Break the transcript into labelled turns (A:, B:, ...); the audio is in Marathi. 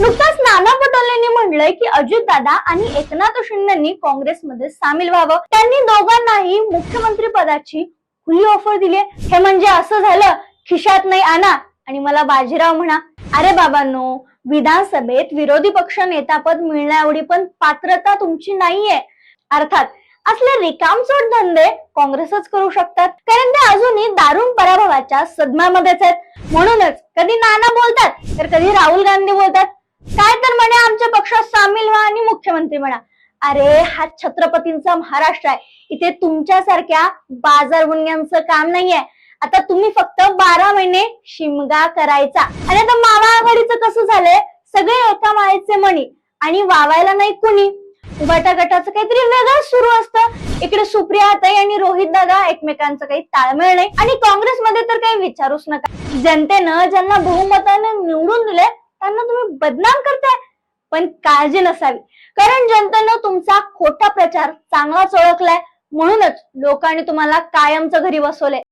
A: नुकताच नाना पटोलेंनी म्हणलंय की अजितदादा आणि एकनाथ शिंदेंनी काँग्रेसमध्ये सामील व्हावं. त्यांनी दोघांनाही मुख्यमंत्री पदाची खुली ऑफर दिली. हे म्हणजे असं झालं, खिशात नाही आणा आणि मला बाजीराव म्हणा. अरे बाबांनो, विधानसभेत विरोधी पक्ष नेतापद मिळण्याएवढी पण पात्रता तुमची नाहीये. अर्थात असले रिकामचोट धंदे काँग्रेसच करू शकतात, कारण ते अजूनही दारुण पराभवाच्या सदम्यामध्येच आहेत. म्हणूनच कधी नाना बोलतात तर कधी राहुल गांधी बोलतात, काय तर म्हणे आमच्या पक्षात सामील व्हा आणि मुख्यमंत्री म्हणा. अरे हा छत्रपतींचा महाराष्ट्र आहे, इथे तुमच्यासारख्या बाजार गुन्ह्यांचं काम नाहीये. आता तुम्ही फक्त 12 महिने शिमगा करायचा. आणि आता मामा आघाडीचं कसं झालंय, सगळे एका माळेचे मणी आणि वावायला नाही कुणी. उभाटा गटाचं काहीतरी वेगळं सुरू असतं. इकडे सुप्रियाताई आणि रोहित दादा एकमेकांचं काही ताळमेळ नाही. आणि काँग्रेसमध्ये तर काही विचारूच नका. जनतेनं ज्यांना बहुमतानं निवडून दिले त्यांना तुम्ही बदनाम करताय. पण काळजी नसावी, कारण जनतेनं तुमचा खोटा प्रचार चांगलाच ओळखलाय. म्हणूनच लोकांनी तुम्हाला कायमचं घरी बसवलंय.